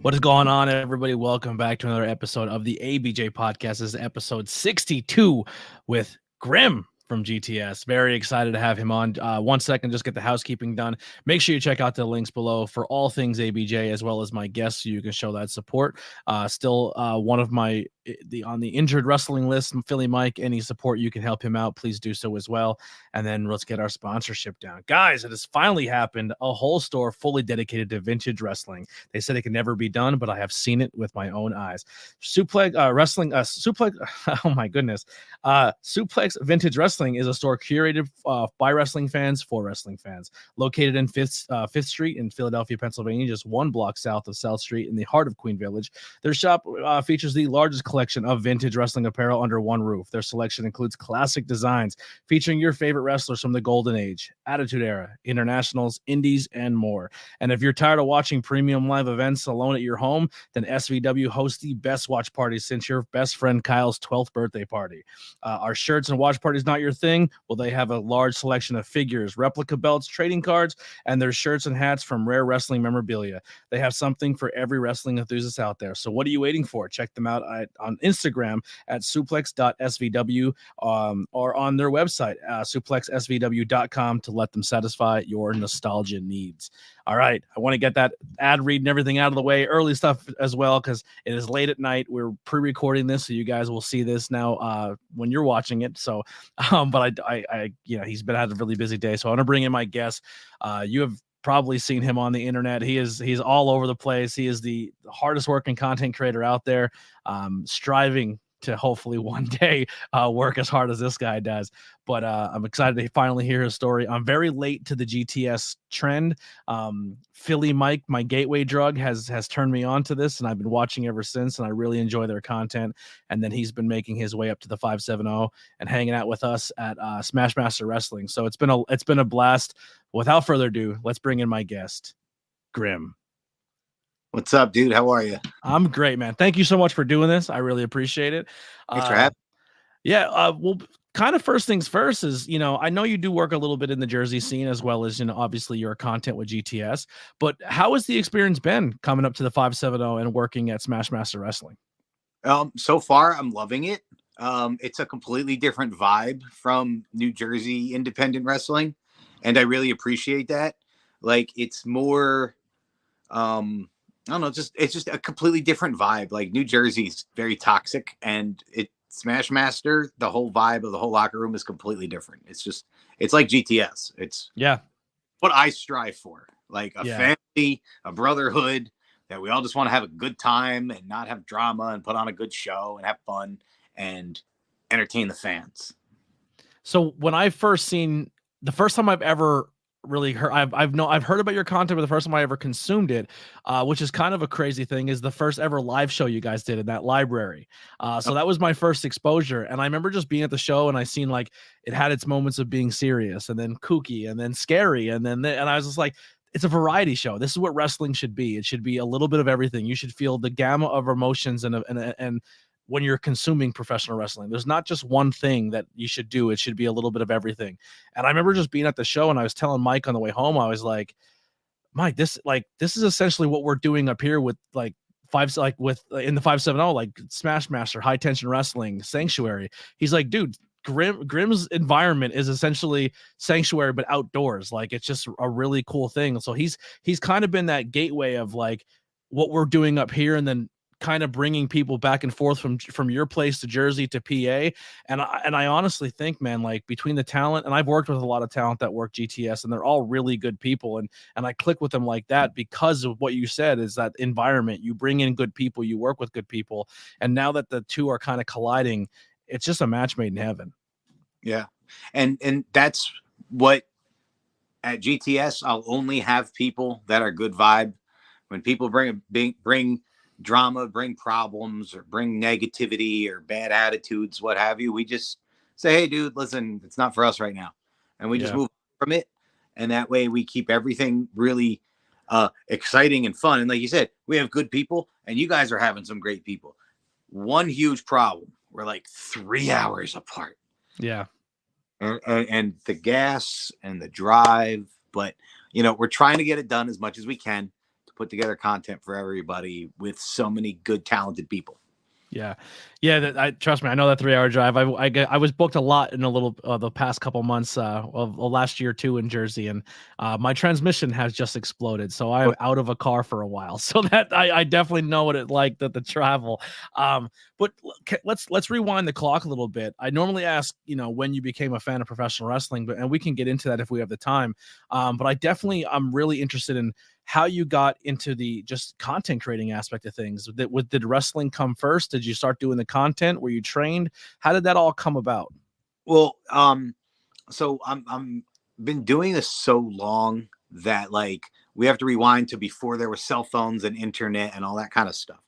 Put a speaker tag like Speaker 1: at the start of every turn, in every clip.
Speaker 1: What is going on, everybody? Welcome back to another episode of the ABJ Podcast. This is episode 62 with Grim from GTS. Very excited to have him on. 1 second, just get the housekeeping done. Make sure you check out the links below for all things ABJ, as well as my guests, so you can show that support. Still one of my on the injured wrestling list, Philly Mike. Any support you can help him out, please do so as well. And then let's get our sponsorship down. Guys, it has finally happened. A whole store fully dedicated to vintage wrestling. They said it can never be done, but I have seen it with my own eyes. Suplex oh my goodness. Suplex Vintage Wrestling is a store curated by wrestling fans for wrestling fans. Located in 5th Street in Philadelphia, Pennsylvania, just 1 block south of South Street in the heart of Queen Village. Their shop features the largest collection of vintage wrestling apparel under one roof. Their selection includes classic designs featuring your favorite wrestlers from the Golden Age, Attitude Era, Internationals, Indies, and more. And if you're tired of watching premium live events alone at your home, then SVW hosts the best watch party since your best friend Kyle's 12th birthday party. Our shirts and watch parties not your thing? Well, they have a large selection of figures, replica belts, trading cards, and their shirts and hats from rare wrestling memorabilia. They have something for every wrestling enthusiast out there. So what are you waiting for? Check them out on Instagram at suplex.svw or on their website, suplexsvw.com, to let them satisfy your nostalgia needs. All right. I want to get that ad read and everything out of the way. Early stuff as well, because it is late at night. We're pre-recording this, so you guys will see this now when you're watching it. So, but I he's been had a really busy day, so I want to bring in my guest. You have probably seen him on the internet. He's all over the place. He is the hardest working content creator out there, striving to hopefully one day work as hard as this guy does. But I'm excited to finally hear his story. I'm very late to the GTS trend. Philly Mike, my gateway drug, has turned me on to this, and I've been watching ever since, and I really enjoy their content. And then he's been making his way up to the 570 and hanging out with us at Smashmaster Wrestling. So it's been a blast. Without further ado, let's bring in my guest, Grim.
Speaker 2: What's up, dude? How are you?
Speaker 1: I'm great, man. Thank you so much for doing this. I really appreciate it.
Speaker 2: Thanks for having
Speaker 1: me. Yeah. Well, kind of first things first is, I know you do work a little bit in the Jersey scene, as well as, obviously your content with GTS, but how has the experience been coming up to the 570 and working at Smashmaster Wrestling?
Speaker 2: So far, I'm loving it. It's a completely different vibe from New Jersey independent wrestling, and I really appreciate that. Like, it's more, I don't know, it's just a completely different vibe. Like, New Jersey's very toxic, and Smashmaster, the whole vibe of the whole locker room is completely different. It's like GTS. It's what I strive for, like a family, a brotherhood, that we all just want to have a good time and not have drama and put on a good show and have fun and entertain the fans.
Speaker 1: So when I the first time I've ever really heard, I've heard about your content, but the first time I ever consumed it, which is kind of a crazy thing, is the first ever live show you guys did in that library. So that was my first exposure, and I remember just being at the show, and I seen like it had its moments of being serious and then kooky and then scary, and I was just like, it's a variety show. This is what wrestling should be. It should be a little bit of everything. You should feel the gamut of emotions and when you're consuming professional wrestling, there's not just one thing that you should do. It should be a little bit of everything. And I remember just being at the show, and I was telling Mike on the way home, I was like, Mike, this is essentially what we're doing up here with in the 570, like Smashmaster, High Tension Wrestling, Sanctuary. He's like, dude, Grim's environment is essentially Sanctuary, but outdoors. Like, it's just a really cool thing. So he's kind of been that gateway of like what we're doing up here, and then kind of bringing people back and forth from your place to Jersey to PA. And I honestly think, man, like between the talent, and I've worked with a lot of talent that work GTS, and they're all really good people. And I click with them like that because of what you said, is that environment. You bring in good people, you work with good people. And now that the two are kind of colliding, it's just a match made in heaven.
Speaker 2: Yeah. And that's what at GTS, I'll only have people that are good vibe. When people bring drama, bring problems, or bring negativity or bad attitudes, what have you, we just say, hey, dude, listen, it's not for us right now. And we just move from it. And that way we keep everything really exciting and fun. And like you said, we have good people, and you guys are having some great people. One huge problem, we're like 3 hours apart.
Speaker 1: Yeah.
Speaker 2: And the gas and the drive, but we're trying to get it done as much as we can to put together content for everybody with so many good, talented people.
Speaker 1: Yeah. I trust me. I know that 3-hour drive. I was booked a lot in a little the past couple months of last year too in Jersey, and my transmission has just exploded. So I'm out of a car for a while. So that I definitely know what it like the travel. But let's rewind the clock a little bit. I normally ask, when you became a fan of professional wrestling, and we can get into that if we have the time. But I'm really interested in how you got into the just content creating aspect of things. Did wrestling come first? Did you start doing the content? Were you trained? How did that all come about?
Speaker 2: Well, so I'm been doing this so long that like we have to rewind to before there were cell phones and internet and all that kind of stuff.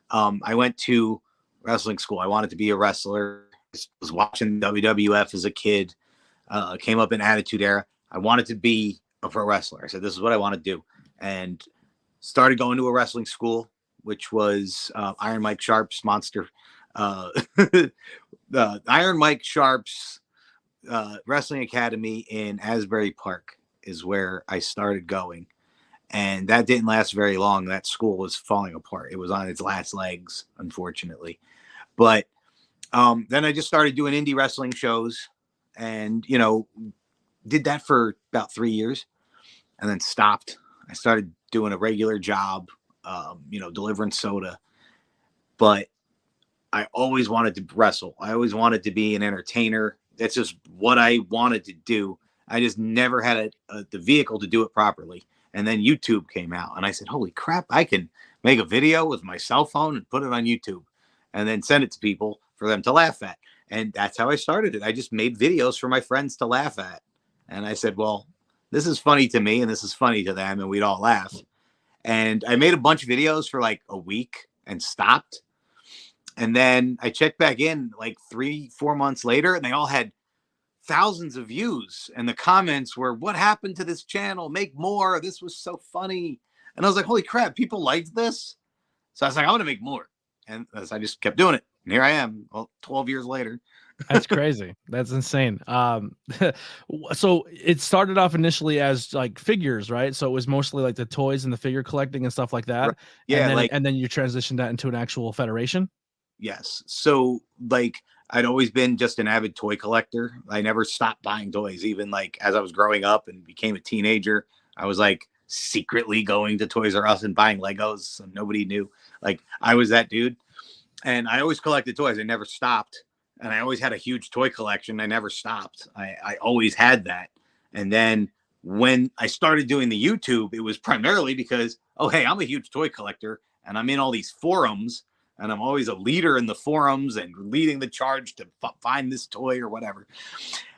Speaker 2: I went to wrestling school. I wanted to be a wrestler. I was watching WWF as a kid. Came up in Attitude Era. I wanted to be a pro wrestler. I said, this is what I want to do. And started going to a wrestling school, which was Iron Mike Sharp's Monster. The Iron Mike Sharp's Wrestling Academy in Asbury Park is where I started going. And that didn't last very long. That school was falling apart. It was on its last legs, unfortunately. But then I just started doing indie wrestling shows and, did that for about 3 years and then stopped. I started doing a regular job, delivering soda, but I always wanted to wrestle. I always wanted to be an entertainer. That's just what I wanted to do. I just never had the vehicle to do it properly. And then YouTube came out and I said, holy crap, I can make a video with my cell phone and put it on YouTube and then send it to people for them to laugh at. And that's how I started it. I just made videos for my friends to laugh at. And I said, well, this is funny to me and this is funny to them. And we'd all laugh. And I made a bunch of videos for like a week and stopped. And then I checked back in like 3-4 months later and they all had thousands of views. And the comments were, what happened to this channel? Make more. This was so funny. And I was like, holy crap, people liked this. So I was like, I'm going to make more. And I just kept doing it. And here I am, 12 years later.
Speaker 1: That's crazy. That's insane. So it started off initially as like figures, right? So it was mostly like the toys and the figure collecting and stuff like that.
Speaker 2: Right. Yeah.
Speaker 1: And then you transitioned that into an actual federation.
Speaker 2: Yes. So like I'd always been just an avid toy collector. I never stopped buying toys. Even like as I was growing up and became a teenager, I was like secretly going to Toys R Us and buying Legos. So nobody knew. Like I was that dude. And I always collected toys. I never stopped. And I always had a huge toy collection. I never stopped. I always had that. And then when I started doing the YouTube, it was primarily because, oh, hey, I'm a huge toy collector and I'm in all these forums and I'm always a leader in the forums and leading the charge to find this toy or whatever.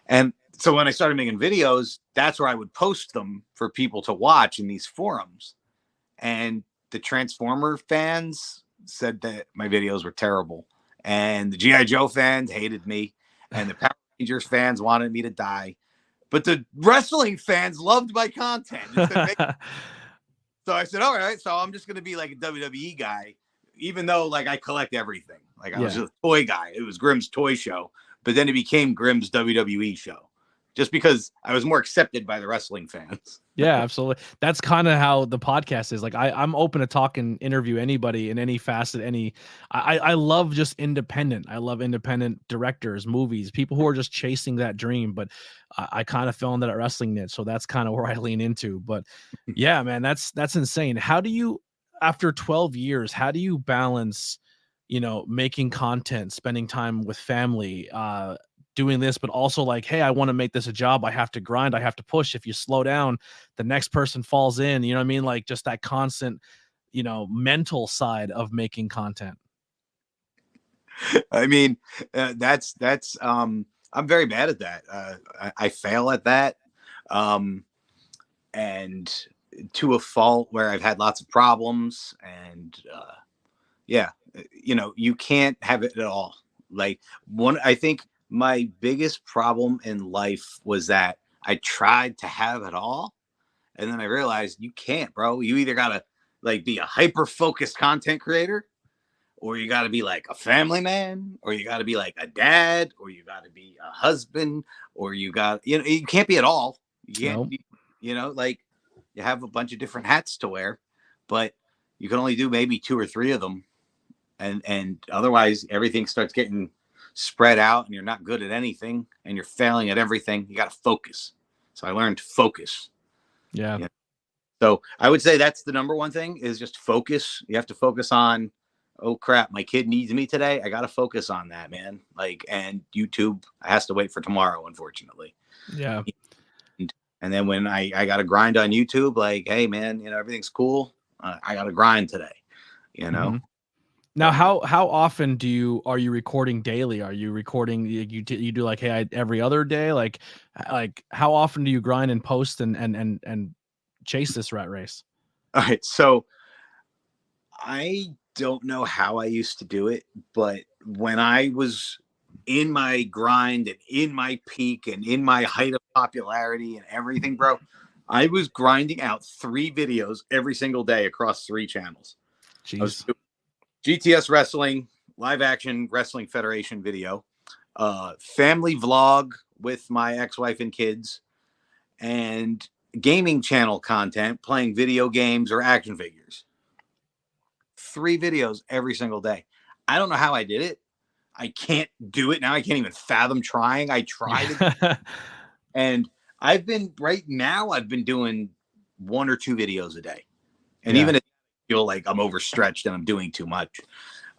Speaker 2: And so when I started making videos, that's where I would post them for people to watch in these forums. And the Transformer fans said that my videos were terrible. And the G.I. Joe fans hated me. And the Power Rangers fans wanted me to die. But the wrestling fans loved my content. So I said, all right, so I'm just going to be like a WWE guy, even though like I collect everything. Like I was a toy guy. It was Grimm's toy show. But then it became Grimm's WWE show. Just because I was more accepted by the wrestling fans.
Speaker 1: Yeah, absolutely. That's kind of how the podcast is. Like I'm open to talk and interview anybody in any facet, I love just independent. I love independent directors, movies, people who are just chasing that dream. But I kind of fell into that wrestling niche. So that's kind of where I lean into. But yeah, man, that's insane. How do you, after 12 years, how do you balance, making content, spending time with family, doing this, but also like, hey, I want to make this a job. I have to grind. I have to push. If you slow down, the next person falls in, you know what I mean? Like just that constant, mental side of making content.
Speaker 2: I mean, that's I'm very bad at that. I fail at that. And to a fault where I've had lots of problems and, you can't have it at all. Like I think my biggest problem in life was that I tried to have it all. And then I realized you can't, bro. You either got to like be a hyper-focused content creator, or you got to be like a family man, or you got to be like a dad, or you got to be a husband, or you can't be at all. You can't, like you have a bunch of different hats to wear. but you can only do maybe 2 or 3 of them. And otherwise everything starts getting spread out and you're not good at anything and you're failing at everything. You got to focus. So I learned to focus.
Speaker 1: Yeah.
Speaker 2: So I would say that's the number one thing is just focus. You have to focus on, oh crap, my kid needs me today. I got to focus on that, man. Like, and YouTube has to wait for tomorrow, unfortunately.
Speaker 1: Yeah.
Speaker 2: And then when I got to grind on YouTube, like, hey man, everything's cool. I got to grind today,
Speaker 1: Mm-hmm. Now, how often are you recording daily? Are you recording, you do like, hey, every other day? Like how often do you grind and post and chase this rat race?
Speaker 2: All right. So I don't know how I used to do it, but when I was in my grind and in my peak and in my height of popularity and everything, bro, I was grinding out 3 videos every single day across 3 channels.
Speaker 1: Jeez.
Speaker 2: GTS Wrestling, Live Action Wrestling Federation video, family vlog with my ex-wife and kids, and gaming channel content, playing video games or action figures. 3 videos every single day. I don't know how I did it. I can't do it now. I can't even fathom trying. I tried it. And I've been doing 1 or 2 videos a day. And even if I feel like I'm overstretched and I'm doing too much.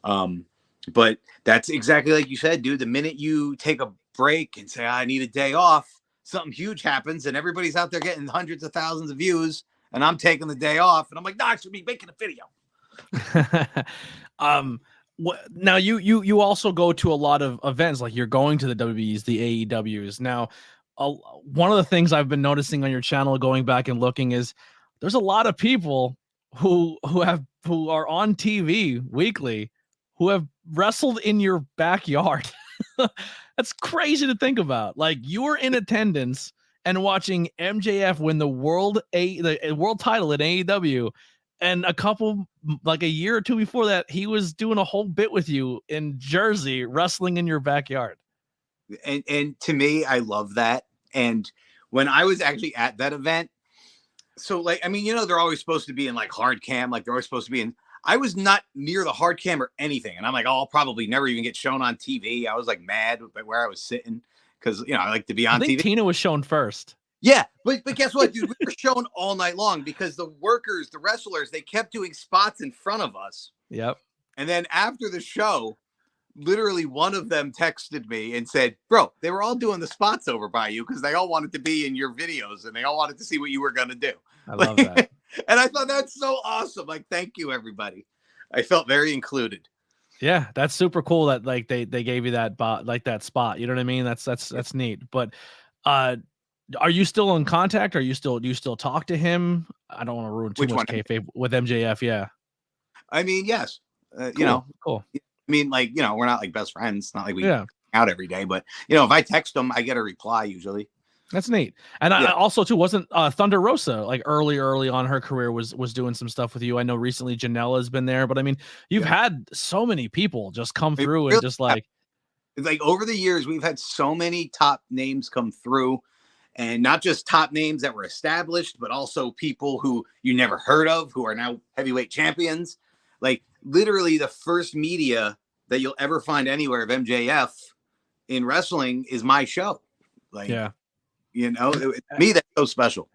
Speaker 2: But that's exactly like you said, dude. The minute you take a break and say, I need a day off, something huge happens and everybody's out there getting hundreds of thousands of views and I'm taking the day off and I'm like, no, I should be making a video.
Speaker 1: Now you also go to a lot of events, like you're going to the WWEs, the AEWs. Now, one of the things I've been noticing on your channel, going back and looking, is there's a lot of people who are on TV weekly who have wrestled in your backyard. That's crazy to think about. Like, you were in attendance and watching MJF win the world title in AEW. And a year or 2 before that, he was doing a whole bit with you in Jersey, wrestling in your backyard.
Speaker 2: And to me, I love that. And when I was actually at that event, so like, I mean, they're always supposed to be in like hard cam, like they're always supposed to be in. I was not near the hard cam or anything. And I'm like, I'll probably never even get shown on TV. I was like mad at where I was sitting because, I like to be on TV.
Speaker 1: Tina was shown first.
Speaker 2: Yeah, but guess what, dude? We were shown all night long because the wrestlers, they kept doing spots in front of us.
Speaker 1: Yep.
Speaker 2: And then after the show, literally one of them texted me and said, bro, they were all doing the spots over by you because they all wanted to be in your videos and they all wanted to see what you were going to do.
Speaker 1: I love that.
Speaker 2: And I thought that's so awesome. Like, thank you, everybody. I felt very included.
Speaker 1: Yeah, that's super cool that like they gave you that that spot. You know what I mean? That's neat. But are you still in contact? Do you still talk to him? I don't want to ruin too much kayfabe with MJF. Yeah.
Speaker 2: I mean, yes.
Speaker 1: Cool.
Speaker 2: I mean, like, we're not like best friends. It's not like we hang out every day, but if I text him, I get a reply usually.
Speaker 1: That's neat. And I also too wasn't Thunder Rosa like early on her career was doing some stuff with you. I know recently Janela has been there, but I mean, you've had so many people just come through and just like
Speaker 2: over the years, we've had so many top names come through. And not just top names that were established, but also people who you never heard of, who are now heavyweight champions. Like, literally the first media that you'll ever find anywhere of MJF in wrestling is my show. Like, to me, that's so special.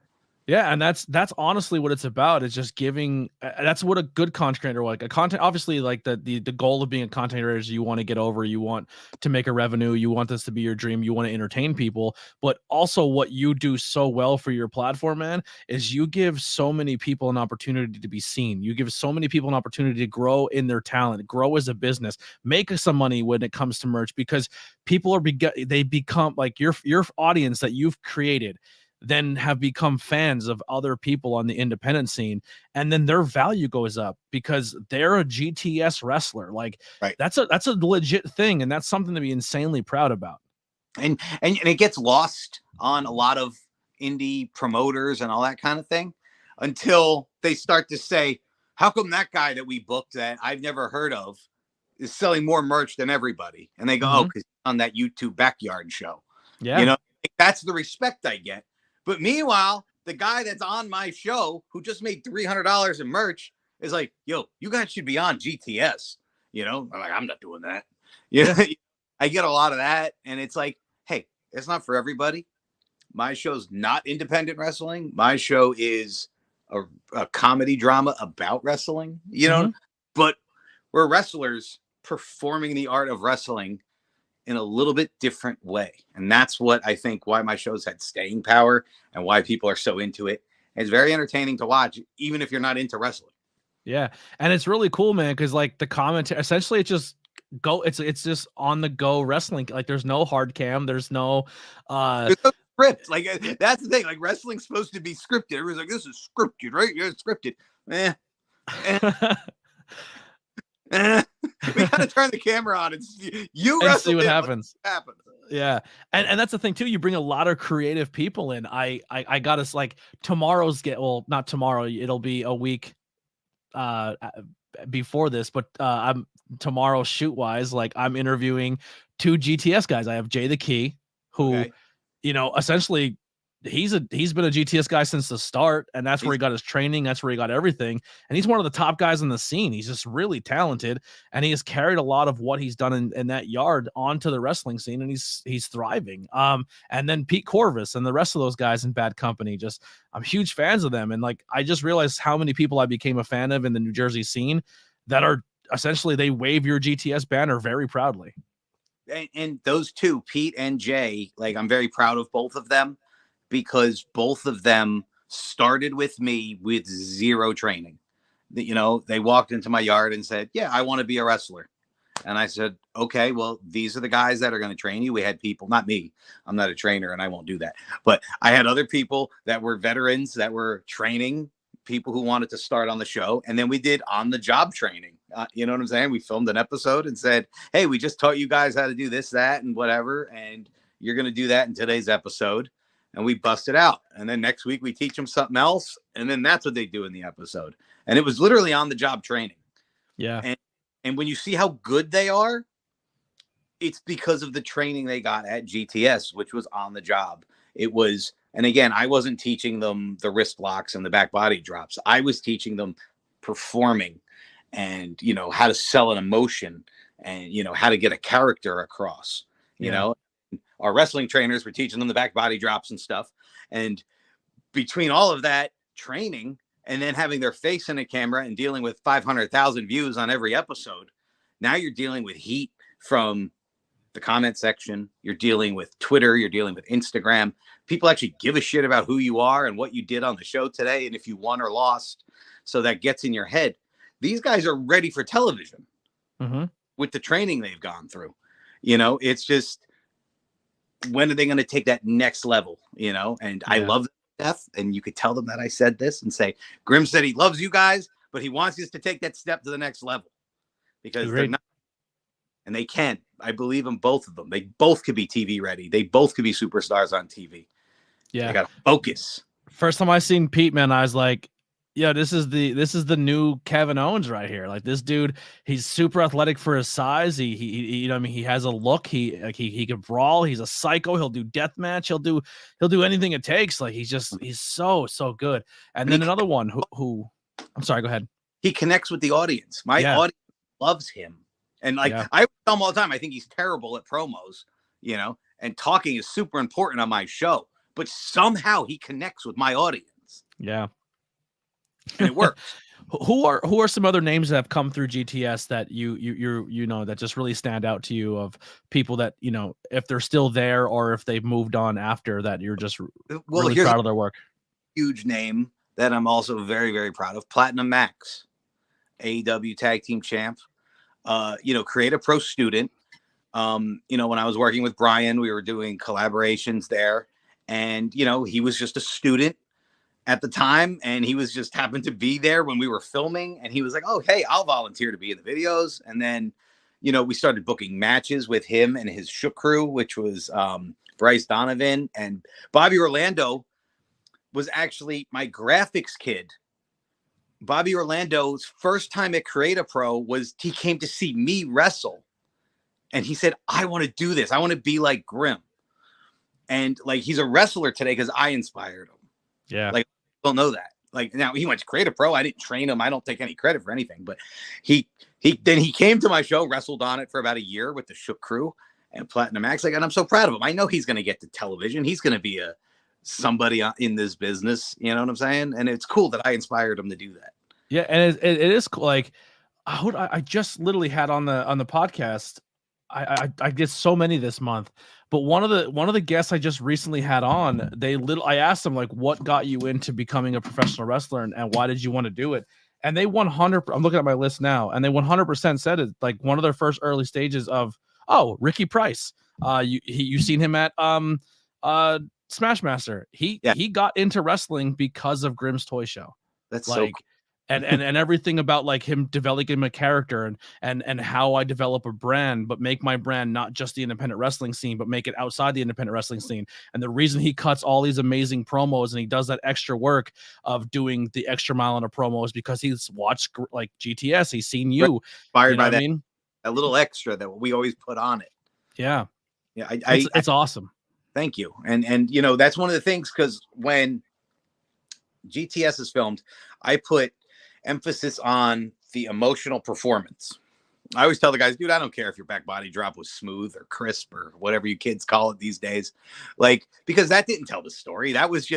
Speaker 1: Yeah, and that's honestly what it's about. It's just giving. That's what a good content creator, like a content. Obviously, like the goal of being a content creator is you want to get over. You want to make a revenue. You want this to be your dream. You want to entertain people. But also, what you do so well for your platform, man, is you give so many people an opportunity to be seen. You give so many people an opportunity to grow in their talent, grow as a business, make some money when it comes to merch, because people they become like your audience that you've created. Then have become fans of other people on the independent scene, and then their value goes up because they're a GTS wrestler. Like, that's a legit thing, and that's something to be insanely proud about.
Speaker 2: And it gets lost on a lot of indie promoters and all that kind of thing until they start to say, how come that guy that we booked that I've never heard of is selling more merch than everybody? And they go, oh, because he's on that YouTube backyard show.
Speaker 1: Yeah.
Speaker 2: That's the respect I get. But meanwhile, the guy that's on my show who just made $300 in merch It's like, yo, you guys should be on GTS. I'm like, I'm not doing that. Yeah. I get a lot of that. And it's like, hey, it's not for everybody. My show's not independent wrestling. My show is a comedy drama about wrestling, but we're wrestlers performing the art of wrestling in a little bit different way. And that's what I think why my show's had staying power and why people are so into it. It's very entertaining to watch, even if you're not into wrestling.
Speaker 1: Yeah. And it's really cool, man, because like the commentary, essentially it's just on the go wrestling. Like there's no hard cam, there's no
Speaker 2: script. Like that's the thing. Like wrestling's supposed to be scripted. Everyone's like, this is scripted, right? Yeah, it's scripted. We gotta turn the camera on and see
Speaker 1: what happens. Yeah. And that's the thing too. You bring a lot of creative people in. I got us like not tomorrow. It'll be a week before this, but I'm tomorrow shoot wise, like I'm interviewing 2 GTS guys. I have Jay the Key, who, essentially he's been a GTS guy since the start, and that's where he got his training. That's where he got everything. And he's one of the top guys in the scene. He's just really talented, and he has carried a lot of what he's done in that yard onto the wrestling scene, and he's thriving. And then Pete Corvus and the rest of those guys in Bad Company, I'm huge fans of them. And like, I just realized how many people I became a fan of in the New Jersey scene that are essentially, they wave your GTS banner very proudly.
Speaker 2: And those 2, Pete and Jay, like I'm very proud of both of them, because both of them started with me with 0 training. They walked into my yard and said, yeah, I want to be a wrestler. And I said, okay, well, these are the guys that are going to train you. We had people, not me, I'm not a trainer and I won't do that. But I had other people that were veterans that were training people who wanted to start on the show. And then we did on the job training. You know what I'm saying? We filmed an episode and said, hey, we just taught you guys how to do this, that, and whatever. And you're going to do that in today's episode. And we bust it out. And then next week we teach them something else. And then that's what they do in the episode. And it was literally on the job training.
Speaker 1: Yeah.
Speaker 2: And when you see how good they are, it's because of the training they got at GTS, which was on the job. It was, and again, I wasn't teaching them the wrist locks and the back body drops. I was teaching them performing and, how to sell an emotion and, how to get a character across, you know. Our wrestling trainers were teaching them the back body drops and stuff. And between all of that training and then having their face in a camera and dealing with 500,000 views on every episode, now you're dealing with heat from the comment section. You're dealing with Twitter. You're dealing with Instagram. People actually give a shit about who you are and what you did on the show today and if you won or lost. So that gets in your head. These guys are ready for television with the training they've gone through. It's just, when are they going to take that next level? And I love them to death. And you could tell them that I said this and say, Grim said he loves you guys, but he wants us to take that step to the next level because they're not, and they can. I believe in both of them. They both could be TV ready. They both could be superstars on TV. Yeah. They got to focus.
Speaker 1: First time I seen Pete, man, I was like, yeah, this is the new Kevin Owens right here. Like this dude, he's super athletic for his size. He he has a look. He can brawl. He's a psycho. He'll do deathmatch. He'll do anything it takes. Like he's so good. And then another one who I'm sorry, go ahead.
Speaker 2: He connects with the audience. My audience loves him. And I tell him all the time, I think he's terrible at promos, and talking is super important on my show, but somehow he connects with my audience.
Speaker 1: Yeah.
Speaker 2: And it works.
Speaker 1: Who are some other names that have come through GTS that you know that just really stand out to you, of people that, if they're still there or if they've moved on after that, you're just really proud of their work?
Speaker 2: Huge name that I'm also very, very proud of. Platinum Max, AEW tag team champ, creative pro student. When I was working with Brian, we were doing collaborations there, and, he was just a student at the time, and he was just happened to be there when we were filming, and he was like, oh, hey, I'll volunteer to be in the videos. And then, we started booking matches with him and his Shook crew, which was Bryce Donovan, and Bobby Orlando was actually my graphics kid. Bobby Orlando's first time at Create a Pro was he came to see me wrestle, and he said, I want to do this. I want to be like Grim. And like, he's a wrestler today because I inspired him.
Speaker 1: Yeah.
Speaker 2: Like, don't know that. Like, now he went to Creative Pro. I didn't train him. I don't take any credit for anything, but he came to my show, wrestled on it for about a year with the Shook crew and Platinum Max. Like, and I'm so proud of him. I know he's going to get to television. He's going to be somebody in this business. You know what I'm saying? And it's cool that I inspired him to do that.
Speaker 1: Yeah. And it is cool. Like, I just literally had on the podcast. I did so many this month, but one of the guests I just recently had on, I asked them, like, what got you into becoming a professional wrestler and why did you want to do it? And they 100. I'm looking at my list now, and they 100% said it. Like, one of their first early stages of, Ricky Price. You seen him at Smashmaster. He got into wrestling because of Grimm's Toy Show.
Speaker 2: That's
Speaker 1: like.
Speaker 2: So cool.
Speaker 1: And everything about, like, him developing a character and how I develop a brand, but make my brand not just the independent wrestling scene, but make it outside the independent wrestling scene. And the reason he cuts all these amazing promos and he does that extra work of doing the extra mile on a promo is because he's watched, like, GTS. He's seen you.
Speaker 2: Inspired by that, a little extra that we always put on it.
Speaker 1: Yeah.
Speaker 2: Yeah.
Speaker 1: It's awesome.
Speaker 2: Thank you. And you know, that's one of the things, because when GTS is filmed, I put emphasis on the emotional performance. I always tell the guys, dude, I don't care if your back body drop was smooth or crisp or whatever you kids call it these days. Like, because that didn't tell the story. That was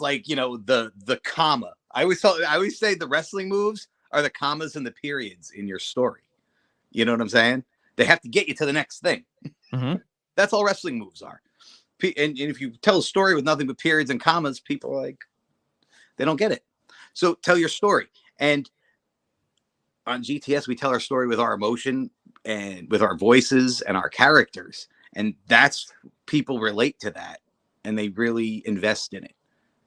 Speaker 2: like, you know, the comma. I always say the wrestling moves are the commas and the periods in your story. You know what I'm saying? They have to get you to the next thing.
Speaker 1: Mm-hmm.
Speaker 2: That's all wrestling moves are. And if you tell a story with nothing but periods and commas, people are like, they don't get it. So tell your story. And on GTS, we tell our story with our emotion and with our voices and our characters. And that's, people relate to that and they really invest in it.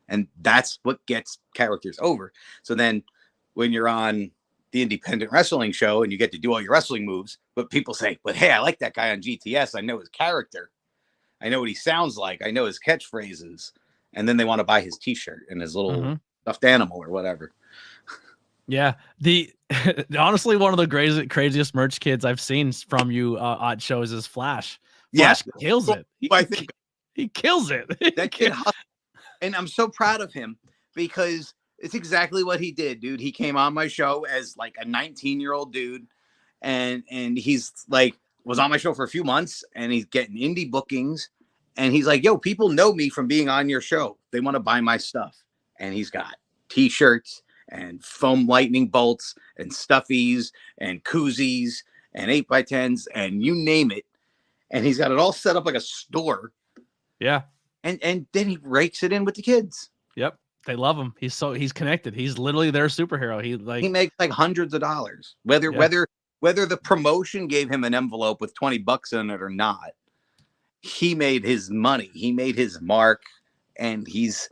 Speaker 2: And that's what gets characters over. So then when you're on the independent wrestling show and you get to do all your wrestling moves, but people say, but hey, I like that guy on GTS. I know his character. I know what he sounds like. I know his catchphrases. And then they want to buy his t-shirt and his little stuffed animal or whatever.
Speaker 1: Yeah. Honestly, one of the craziest merch kids I've seen from you at shows is Flash. Flash kills it. He kills it.
Speaker 2: That kid, and I'm so proud of him because it's exactly what he did, dude. He came on my show as like a 19-year-old dude, and he's like was on my show for a few months, and he's getting indie bookings, and he's like, yo, people know me from being on your show. They want to buy my stuff. And he's got t-shirts and foam lightning bolts and stuffies and koozies and 8x10s and you name it. And he's got it all set up like a store.
Speaker 1: Yeah.
Speaker 2: And then he rakes it in with the kids.
Speaker 1: Yep. They love him. He's connected. He's literally their superhero. He
Speaker 2: makes like hundreds of dollars, whether the promotion gave him an envelope with $20 in it or not. He made his money. He made his mark, and he's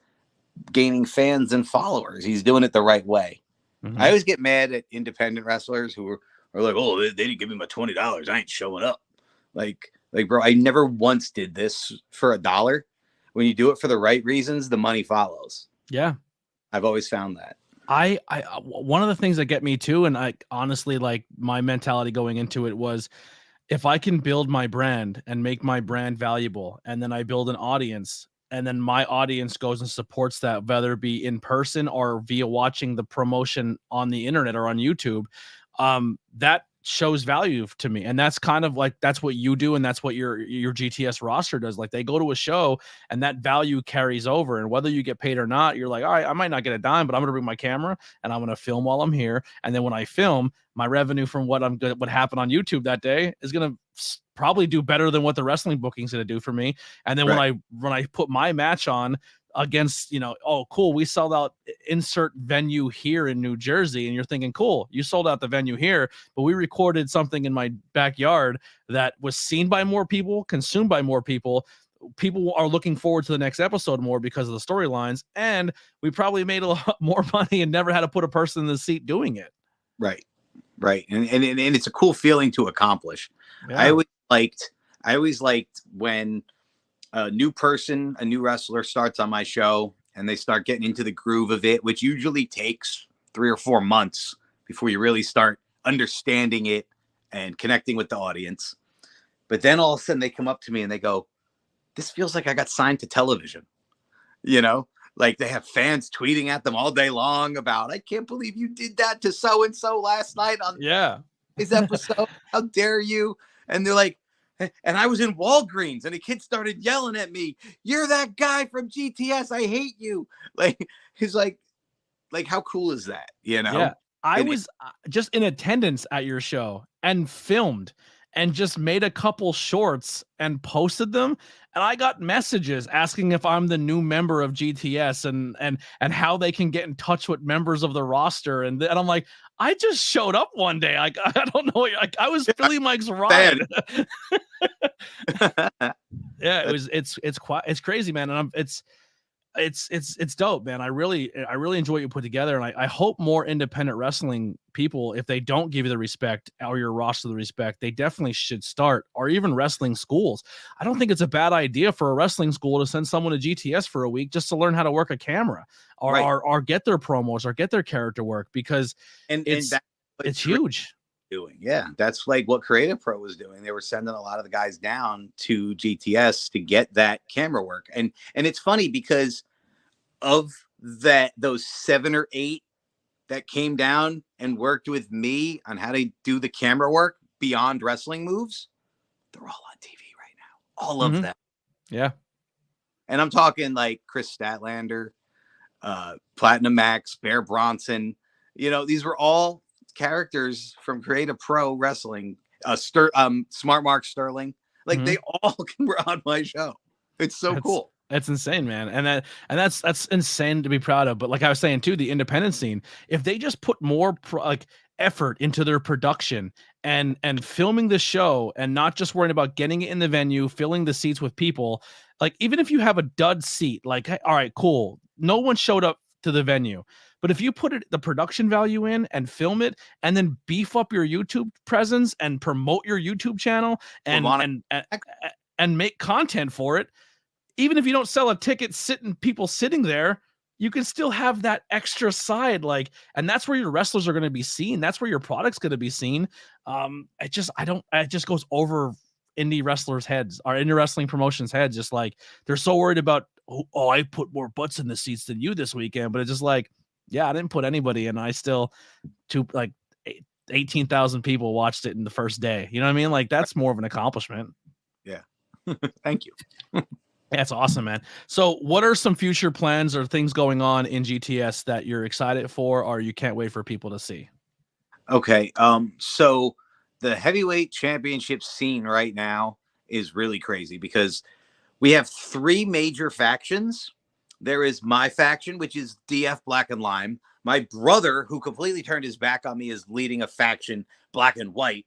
Speaker 2: gaining fans and followers. He's doing it the right way. Mm-hmm. I always get mad at independent wrestlers who are like, oh, they didn't give me my $20. I ain't showing up. Like, bro, I never once did this for $1. When you do it for the right reasons, the money follows.
Speaker 1: Yeah.
Speaker 2: I've always found that.
Speaker 1: I one of the things that get me too, and I honestly, like, my mentality going into it was, if I can build my brand and make my brand valuable, and then I build an audience, and then my audience goes and supports that, whether it be in person or via watching the promotion on the internet or on YouTube, that shows value to me. And that's kind of like, that's what you do. And that's what your GTS roster does. Like, they go to a show and that value carries over, and whether you get paid or not, you're like, all right, I might not get a dime, but I'm going to bring my camera and I'm going to film while I'm here. And then when I film, my revenue from what happened on YouTube that day is going to probably do better than what the wrestling booking is going to do for me. And then when I put my match on against, oh, cool, we sold out insert venue here in New Jersey, and you're thinking, cool, you sold out the venue here, but we recorded something in my backyard that was seen by more people, consumed by more people. People are looking forward to the next episode more because of the storylines, and we probably made a lot more money and never had to put a person in the seat doing it.
Speaker 2: Right. And it's a cool feeling to accomplish. Yeah. I always liked when a new wrestler starts on my show and they start getting into the groove of it, which usually takes 3 or 4 months before you really start understanding it and connecting with the audience. But then all of a sudden they come up to me and they go, this feels like I got signed to television. like they have fans tweeting at them all day long about, I can't believe you did that to so and so last night on his episode. How dare you? And they're like, and I was in Walgreens and a kid started yelling at me, you're that guy from GTS, I hate you. Like, he's like how cool is that? You know?
Speaker 1: Yeah. I was just in attendance at your show and filmed and just made a couple shorts and posted them. And I got messages asking if I'm the new member of GTS and how they can get in touch with members of the roster. And I'm like, I just showed up one day. Like, I don't know. Like, I was Philly Mike's ride. Yeah, it's crazy, man. And it's dope, man. I really enjoy what you put together, and I hope more independent wrestling people, if they don't give you the respect or your roster the respect, they definitely should start, or even wrestling schools. I don't think it's a bad idea for a wrestling school to send someone to GTS for a week just to learn how to work a camera, or get their promos or get their character work, because it's huge.
Speaker 2: Yeah, that's like what Creative Pro was doing. They were sending a lot of the guys down to GTS to get that camera work. And it's funny because of those 7 or 8 that came down and worked with me on how to do the camera work beyond wrestling moves, they're all on TV right now. All of them.
Speaker 1: Yeah.
Speaker 2: And I'm talking like Chris Statlander, Platinum Max, Bear Bronson. You know, these were all characters from Creative Pro Wrestling, Smart Mark Sterling, like they all were on my show. It's so cool.
Speaker 1: That's insane, man. And that's insane to be proud of. But like I was saying too, the independent scene, if they just put more effort into their production and filming the show, and not just worrying about getting it in the venue, filling the seats with people, like even if you have a dud seat, like, hey, all right, cool, no one showed up to the venue. But if you put the production value in and film it, and then beef up your YouTube presence and promote your YouTube channel and make content for it, even if you don't sell a ticket, people sitting there, you can still have that extra side. Like, and that's where your wrestlers are going to be seen. That's where your product's going to be seen. It just goes over indie wrestlers' heads, or indie wrestling promotions' heads. Just like, they're so worried about, oh, I put more butts in the seats than you this weekend. But it's just like, yeah, I didn't put anybody in. I still 18,000 people watched it in the first day. You know what I mean? Like, that's more of an accomplishment.
Speaker 2: Yeah. Thank you.
Speaker 1: That's awesome, man. So what are some future plans or things going on in GTS that you're excited for, or you can't wait for people to see?
Speaker 2: Okay. So the heavyweight championship scene right now is really crazy because we have 3 major factions. There is my faction, which is DF Black and Lime. My brother, who completely turned his back on me, is leading a faction, Black and White.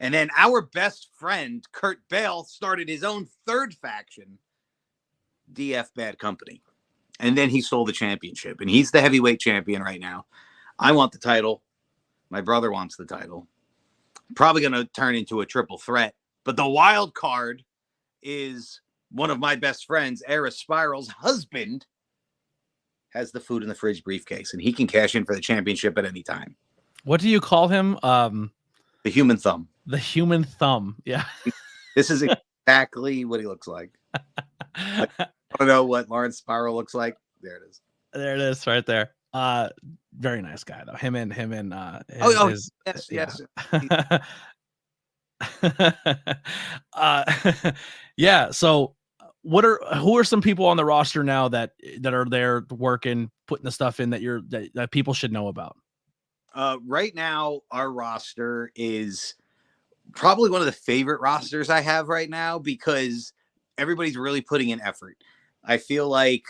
Speaker 2: And then our best friend, Kurt Bale, started his own 3rd faction, DF Bad Company. And then he stole the championship. And he's the heavyweight champion right now. I want the title. My brother wants the title. Probably going to turn into a triple threat. But the wild card is one of my best friends, Eris Spiral's husband, has the food in the fridge briefcase, and he can cash in for the championship at any time.
Speaker 1: What do you call him?
Speaker 2: The human thumb.
Speaker 1: The human thumb. Yeah.
Speaker 2: This is exactly what he looks like. I don't know what Lawrence Spiral looks like. There it is.
Speaker 1: There it is, right there. Very nice guy though. Him and
Speaker 2: yes.
Speaker 1: Yeah. So who are some people on the roster now that are there working, putting the stuff in that people should know about?
Speaker 2: Right now, our roster is probably one of the favorite rosters I have right now because everybody's really putting in effort. I feel like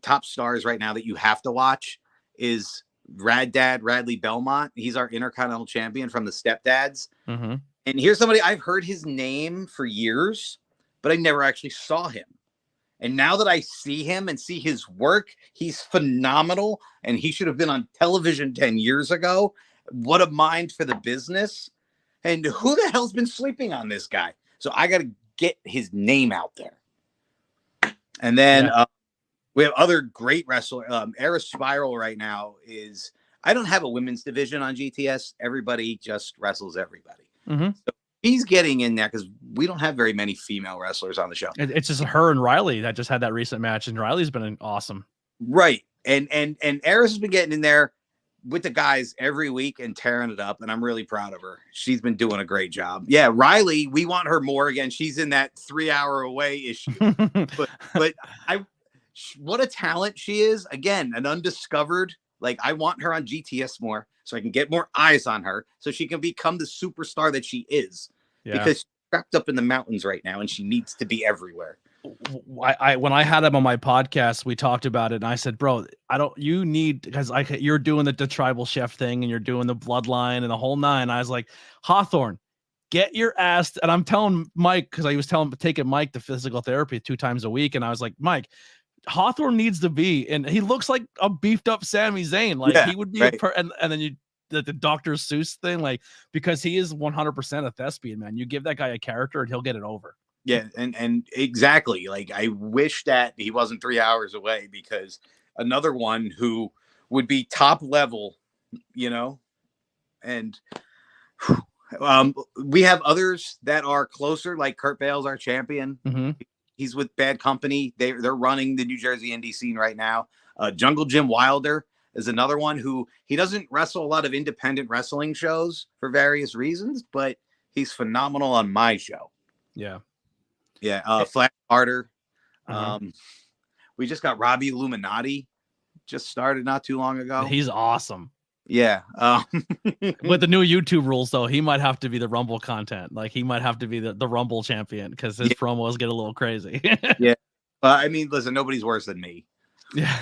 Speaker 2: top stars right now that you have to watch is Rad Dad Radley Belmont. He's our Intercontinental Champion from the Stepdads.
Speaker 1: Mm-hmm.
Speaker 2: And here's somebody I've heard his name for years, but I never actually saw him. And now that I see him and see his work, he's phenomenal. And he should have been on television 10 years ago. What a mind for the business. And who the hell's been sleeping on this guy? So I got to get his name out there. And then we have other great wrestlers. Eris Spiral right now is, I don't have a women's division on GTS. Everybody just wrestles everybody.
Speaker 1: Mm-hmm.
Speaker 2: So he's getting in there because we don't have very many female wrestlers on the show.
Speaker 1: It's just her and Riley that just had that recent match, and Riley's been awesome.
Speaker 2: Right. And Eris has been getting in there with the guys every week and tearing it up, and I'm really proud of her. She's been doing a great job. Yeah, Riley, we want her more again. She's in that 3-hour away issue. but I what a talent she is. Again, an undiscovered. Like, I want her on GTS more so I can get more eyes on her so she can become the superstar that she is.
Speaker 1: Yeah.
Speaker 2: Because she's trapped up in the mountains right now and she needs to be everywhere.
Speaker 1: When I had him on my podcast, we talked about it, and I said, "Bro, you need, because you're doing the tribal chef thing, and you're doing the bloodline and the whole nine." I was like, Hawthorne, get your ass. And I'm telling Mike, because I was taking Mike to physical therapy 2 times a week, and I was like, Mike, Hawthorne needs to be, and he looks like a beefed up Sami Zayn. Like, he would be
Speaker 2: right.
Speaker 1: and then the Dr. Seuss thing, like, because he is 100% a thespian, man. You give that guy a character and he'll get it over.
Speaker 2: Yeah, and exactly. Like, I wish that he wasn't 3 hours away, because another one who would be top level, and we have others that are closer, like Kurt Bale's our champion.
Speaker 1: Mm-hmm.
Speaker 2: He's with Bad Company. They're running the New Jersey indie scene right now. Jungle Jim Wilder is another one who, he doesn't wrestle a lot of independent wrestling shows for various reasons, but he's phenomenal on my show.
Speaker 1: Yeah.
Speaker 2: Yeah, Flash Carter. We just got Robbie Illuminati, just started not too long ago.
Speaker 1: He's awesome.
Speaker 2: Yeah.
Speaker 1: With the new YouTube rules, though, he might have to be the Rumble content. Like, he might have to be the Rumble champion, because his promos get a little crazy.
Speaker 2: Yeah. I mean, listen, nobody's worse than me.
Speaker 1: Yeah.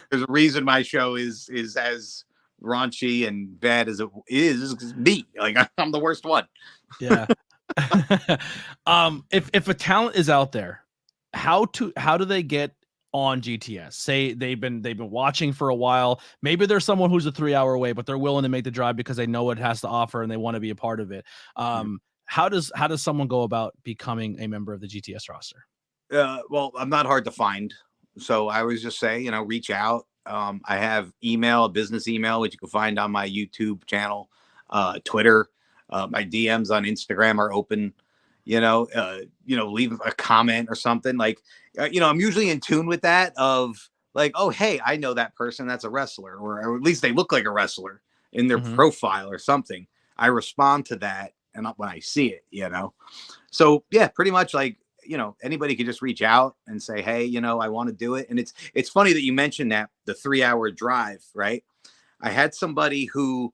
Speaker 2: There's a reason my show is as raunchy and bad as it is me. Like, I'm the worst one.
Speaker 1: Yeah. If a talent is out there, how do they get on GTS? Say they've been watching for a while. Maybe there's someone who's a 3-hour away, but they're willing to make the drive because they know what it has to offer and they want to be a part of it. How does someone go about becoming a member of the GTS roster?
Speaker 2: Well, I'm not hard to find, so I always just say, reach out. I have email, a business email, which you can find on my YouTube channel, Twitter. My DMs on Instagram are open. Leave a comment or something. Like, I'm usually in tune with that, of like, oh, hey, I know that person, that's a wrestler, or at least they look like a wrestler in their profile or something. I respond to that, and when I see it, So yeah, pretty much, like, anybody could just reach out and say, hey, I want to do it. And it's funny that you mentioned that, the 3-hour drive, right? I had somebody who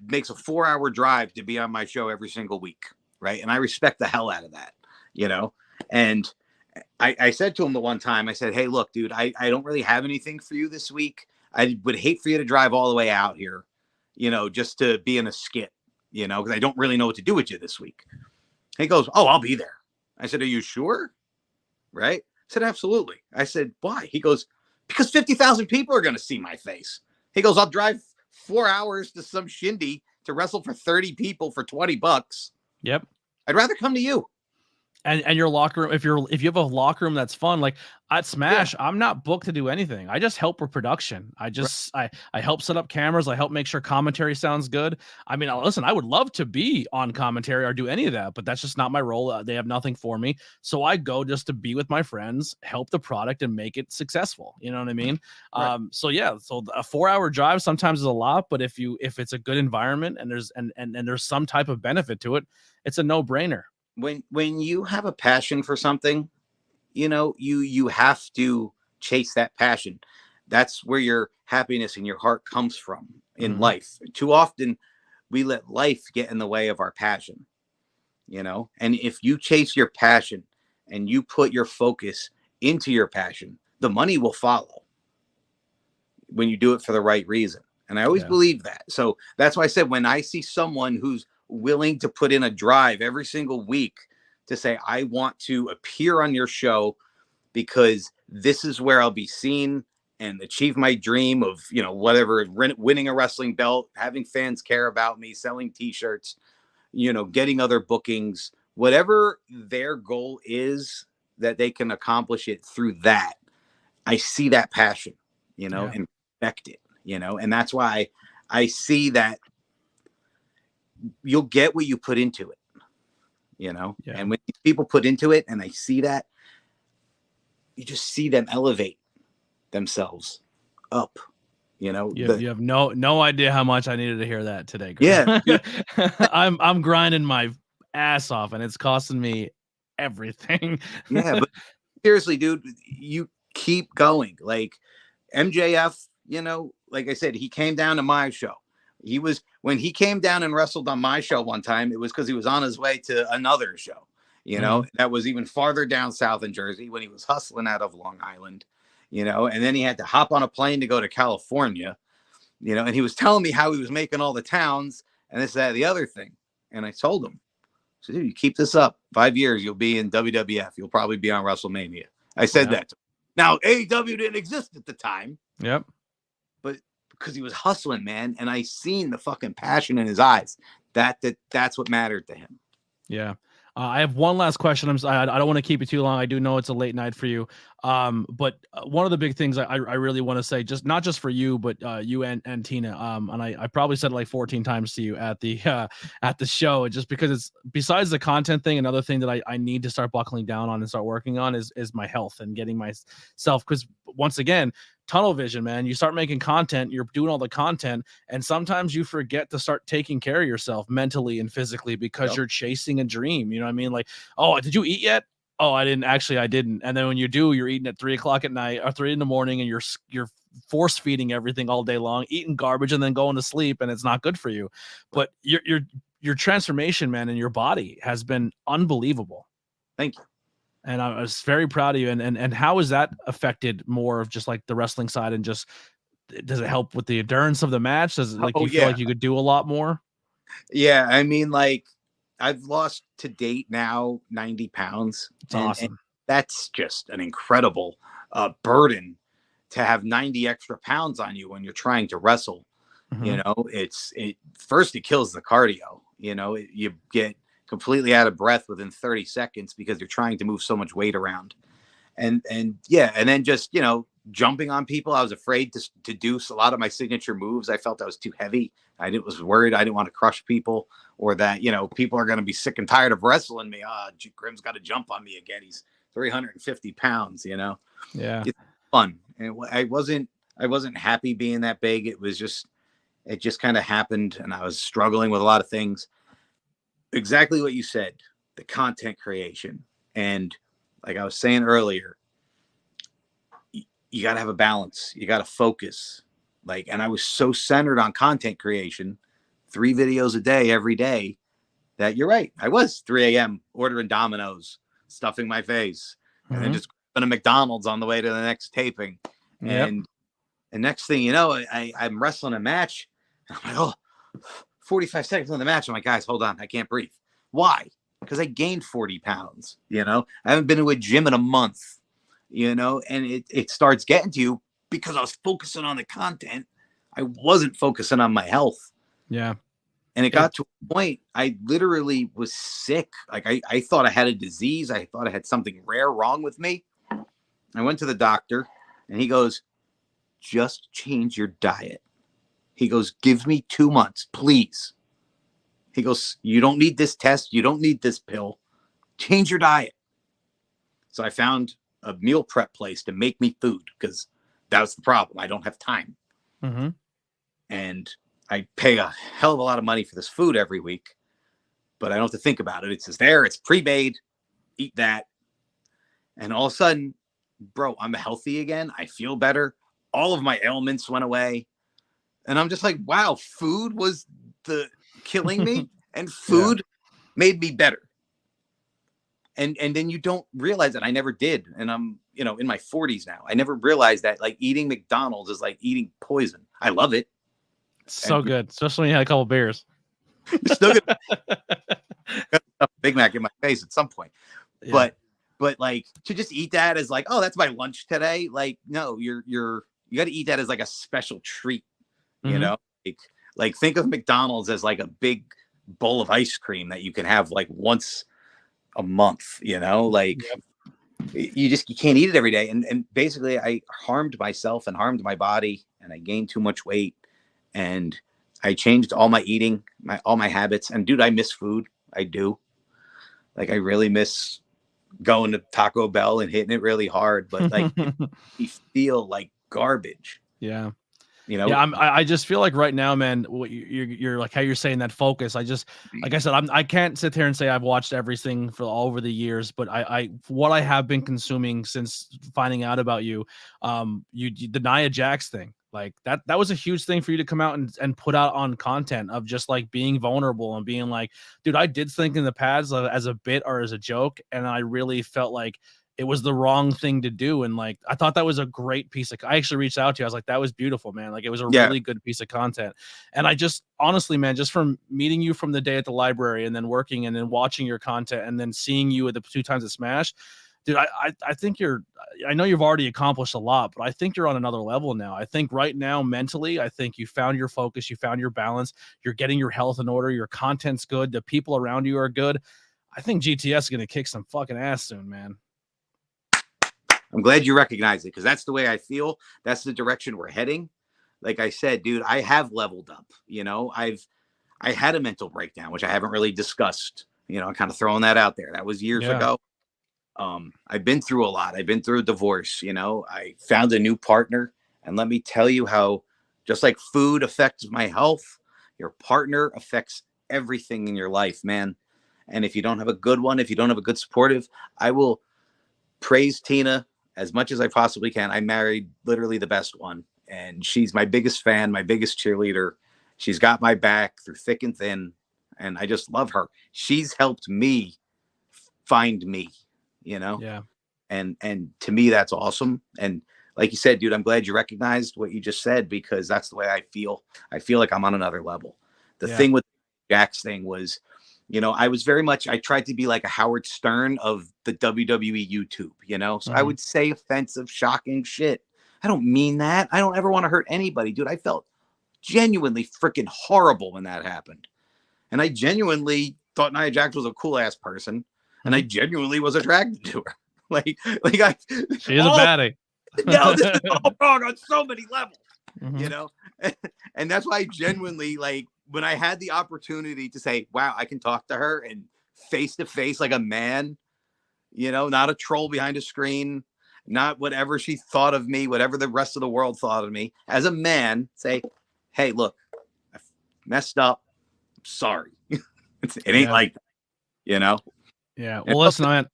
Speaker 2: makes a 4-hour drive to be on my show every single week, right? And I respect the hell out of that, And I said to him the one time, I said, hey, look, dude, I don't really have anything for you this week. I would hate for you to drive all the way out here, just to be in a skit, because I don't really know what to do with you this week. He goes, oh, I'll be there. I said, are you sure? Right? I said, absolutely. I said, why? He goes, because 50,000 people are going to see my face. He goes, I'll drive 4 hours to some shindy to wrestle for 30 people for $20.
Speaker 1: Yep.
Speaker 2: I'd rather come to you.
Speaker 1: And your locker room, if you have a locker room that's fun, like at Smash, I'm not booked to do anything. I just help with production. I help set up cameras. I help make sure commentary sounds good. I mean, listen, I would love to be on commentary or do any of that, but that's just not my role. They have nothing for me. So I go just to be with my friends, help the product, and make it successful. You know what I mean? Right. So a 4-hour drive sometimes is a lot, but if it's a good environment and there's some type of benefit to it, it's a no-brainer.
Speaker 2: When you have a passion for something, you have to chase that passion. That's where your happiness and your heart comes from in life. Too often we let life get in the way of our passion, and if you chase your passion and you put your focus into your passion, the money will follow when you do it for the right reason. And I always believe that. So that's why I said, when I see someone who's willing to put in a drive every single week to say, I want to appear on your show because this is where I'll be seen and achieve my dream of, whatever, winning a wrestling belt, having fans care about me, selling t-shirts, getting other bookings, whatever their goal is, that they can accomplish it through that. I see that passion, and respect it, and that's why I see that you'll get what you put into it, and when people put into it and I see that, you just see them elevate, themselves up. You know,
Speaker 1: you have no idea how much I needed to hear that today,
Speaker 2: yeah,
Speaker 1: Greg. I'm grinding my ass off, and it's costing me everything.
Speaker 2: yeah, but seriously, dude, you keep going. Like MJF, you know, like I said, he came down to my show. When he came down and wrestled on my show one time, it was because he was on his way to another show, you know, that was even farther down south in Jersey when he was hustling out of Long Island, you know, and then he had to hop on a plane to go to California, you know, and he was telling me how he was making all the towns and this, that, the other thing. And I told him, so dude, you keep this up 5 years, you'll be in WWF. You'll probably be on WrestleMania. I said that to him. Now, AEW didn't exist at the time.
Speaker 1: Yep.
Speaker 2: But because he was hustling, man, and I seen the fucking passion in his eyes. That's what mattered to him.
Speaker 1: Yeah. I have one last question. I don't want to keep you too long. I do know it's a late night for you. But one of the big things I really want to say, just not just for you, but you and Tina. And I probably said it like 14 times to you at the show, just because it's, besides the content thing, another thing that I need to start buckling down on and start working on is my health and getting myself, because once again, tunnel vision, man. You start making content, you're doing all the content, and sometimes you forget to start taking care of yourself mentally and physically because you're chasing a dream. You know what I mean? Like, oh, did you eat yet? Oh, I didn't. And then when you do, you're eating at 3:00 at night or 3 a.m, and you're force feeding everything all day long, eating garbage, and then going to sleep, and it's not good for you. But your transformation, man, in your body has been unbelievable.
Speaker 2: Thank you.
Speaker 1: And I was very proud of you. And how has that affected more of just like the wrestling side, and just, does it help with the endurance of the match? Does it, like, you feel like you could do a lot more?
Speaker 2: Yeah. I mean, like, I've lost to date now 90 pounds.
Speaker 1: It's awesome. And
Speaker 2: that's just an incredible burden to have 90 extra pounds on you when you're trying to wrestle. You know, it kills the cardio. You know, you get completely out of breath within 30 seconds because you're trying to move so much weight around. And then just, you know, jumping on people. I was afraid to do a lot of my signature moves. I felt I was too heavy. Was worried I didn't want to crush people, or that, you know, people are going to be sick and tired of wrestling me. Grim's got to jump on me again. He's 350 pounds, you know?
Speaker 1: Yeah.
Speaker 2: It's fun. And I wasn't happy being that big. It just kind of happened, and I was struggling with a lot of things. Exactly what you said, the content creation. And like I was saying earlier, you got to have a balance. You got to focus. Like, and I was so centered on content creation, 3 videos a day, every day, that you're right. I was 3 a.m. ordering Domino's, stuffing my face, and then just going to McDonald's on the way to the next taping. And next thing you know, I'm wrestling a match. And I'm like, 45 seconds on the match. I'm like, guys, hold on. I can't breathe. Why? Because I gained 40 pounds, you know, I haven't been to a gym in a month, you know, and it starts getting to you because I was focusing on the content. I wasn't focusing on my health.
Speaker 1: Yeah.
Speaker 2: And it got to a point, I literally was sick. Like I thought I had a disease. I thought I had something rare wrong with me. I went to the doctor, and he goes, just change your diet. He goes, give me 2 months, please. He goes, you don't need this test. You don't need this pill. Change your diet. So I found a meal prep place to make me food, because that was the problem. I don't have time. And I pay a hell of a lot of money for this food every week, but I don't have to think about it. It's just there. It's pre-made. Eat that. And all of a sudden, bro, I'm healthy again. I feel better. All of my ailments went away. And I'm just like, wow, food was the killing me, and food made me better. And then you don't realize that. I never did. And I'm, you know, in my 40s now. I never realized that, like, eating McDonald's is like eating poison. I love it.
Speaker 1: So good, especially when you had a couple beers.
Speaker 2: You're still gonna Big Mac in my face at some point. But like, to just eat that as like, oh, that's my lunch today. Like, no, you got to eat that as like a special treat. You know, like think of McDonald's as like a big bowl of ice cream that you can have like once a month, you know, like you can't eat it every day. And basically I harmed myself and harmed my body, and I gained too much weight, and I changed all my eating, all my habits. And dude, I miss food. I do. Like, I really miss going to Taco Bell and hitting it really hard, but like you feel like garbage.
Speaker 1: Yeah.
Speaker 2: You know,
Speaker 1: Yeah, I just feel like right now, man, what you're like how you're saying that focus. I just, like I said, I can't sit here and say I've watched everything for all over the years, but I what I have been consuming since finding out about you, the Nia Jax thing, like that was a huge thing for you to come out and put out on content of just like being vulnerable and being like, dude, I did think in the past as a bit or as a joke, and I really felt like it was the wrong thing to do. And like, I thought that was a great piece of, I actually reached out to you. I was like, that was beautiful, man. Like it was a really good piece of content. And I just, honestly, man, just from meeting you from the day at the library and then working and then watching your content and then seeing you at the 2 times at Smash, dude, I think I know you've already accomplished a lot, but I think you're on another level now. I think right now, mentally, I think you found your focus, you found your balance, you're getting your health in order, your content's good, the people around you are good. I think GTS is going to kick some fucking ass soon, man.
Speaker 2: I'm glad you recognize it, because that's the way I feel. That's the direction we're heading. Like I said, dude, I have leveled up. You know, I had a mental breakdown, which I haven't really discussed. You know, kind of throwing that out there. That was years ago. I've been through a lot. I've been through a divorce. You know, I found a new partner, and let me tell you how, just like food affects my health, your partner affects everything in your life, man. And if you don't have a good one, if you don't have a good supportive, I will praise Tina as much as I possibly can. I married literally the best one, and she's my biggest fan, my biggest cheerleader. She's got my back through thick and thin, and I just love her. She's helped me find me, you know?
Speaker 1: Yeah.
Speaker 2: And to me, that's awesome. And like you said, dude, I'm glad you recognized what you just said, because that's the way I feel. I feel like I'm on another level. The thing with Jack's thing was, you know, I was very much, I tried to be like a Howard Stern of the WWE YouTube, you know? So I would say offensive, shocking shit. I don't mean that. I don't ever want to hurt anybody, dude. I felt genuinely freaking horrible when that happened. And I genuinely thought Nia Jax was a cool ass person. And I genuinely was attracted to her. She
Speaker 1: is a baddie.
Speaker 2: No, this is all wrong on so many levels, you know? And that's why I genuinely, like, when I had the opportunity to say, wow, I can talk to her and face to face like a man, you know, not a troll behind a screen, not whatever she thought of me, whatever the rest of the world thought of me, as a man, say, hey, look, I messed up. I'm sorry. It ain't like that, you know?
Speaker 1: Yeah. Well, listen, man.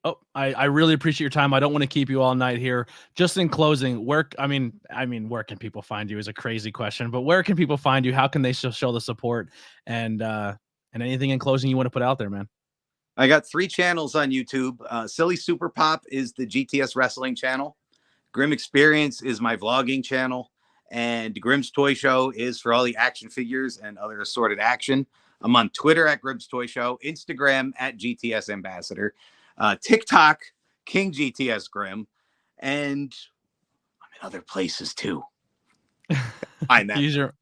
Speaker 1: Oh, I really appreciate your time. I don't want to keep you all night here. Just in closing, where where can people find you is a crazy question, but where can people find you? How can they show the support, and anything in closing you want to put out there, man?
Speaker 2: I got 3 channels on YouTube. Silly Super Pop is the GTS wrestling channel. Grim Experience is my vlogging channel, and Grim's Toy Show is for all the action figures and other assorted action. I'm on Twitter at Grim's Toy Show, Instagram at GTS Ambassador, TikTok, King GTS Grim, and I'm in other places too. Find that.
Speaker 1: Use your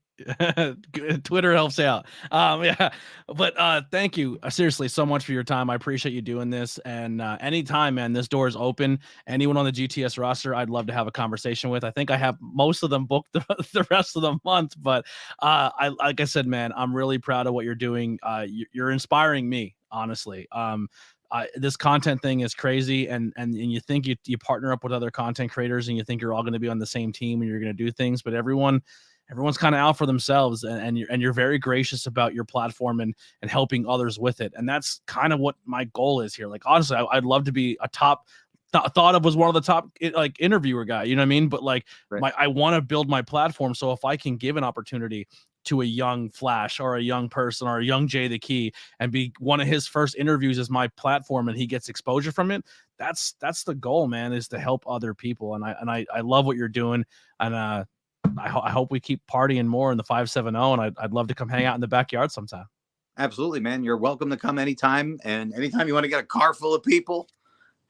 Speaker 1: Twitter helps out. Yeah, but thank you seriously so much for your time. I appreciate you doing this, and anytime, man, this door is open. Anyone on the GTS roster, I'd love to have a conversation with. I think I have most of them booked the rest of the month, but like I said, man, I'm really proud of what you're doing. You're inspiring me, honestly. This content thing is crazy, and you think you partner up with other content creators and you think you're all going to be on the same team and you're going to do things, but everyone's kind of out for themselves, and you're very gracious about your platform and helping others with it. And that's kind of what my goal is here. Like, honestly, I'd love to be a top thought of was one of the top like interviewer guy, you know what I mean? But like I want to build my platform. So if I can give an opportunity to a young Flash or a young person or a young Jay the Key and be one of his first interviews as my platform and he gets exposure from it, that's the goal, man, is to help other people. And I love what you're doing. And I hope we keep partying more in the 570, and I'd love to come hang out in the backyard sometime.
Speaker 2: Absolutely, man. You're welcome to come anytime. And anytime you want to get a car full of people,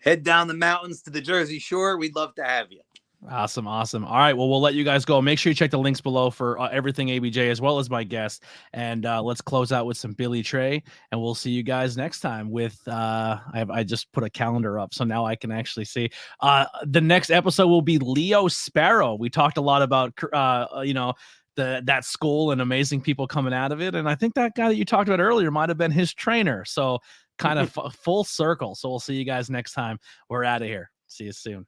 Speaker 2: head down the mountains to the Jersey Shore. We'd love to have you.
Speaker 1: Awesome. All right. Well, we'll let you guys go. Make sure you check the links below for everything ABJ as well as my guest. And let's close out with some Billy Trey. And we'll see you guys next time with I just put a calendar up, so now I can actually see. The next episode will be Leo Sparrow. We talked a lot about that school and amazing people coming out of it. And I think that guy that you talked about earlier might have been his trainer. So kind of full circle. So we'll see you guys next time. We're out of here. See you soon.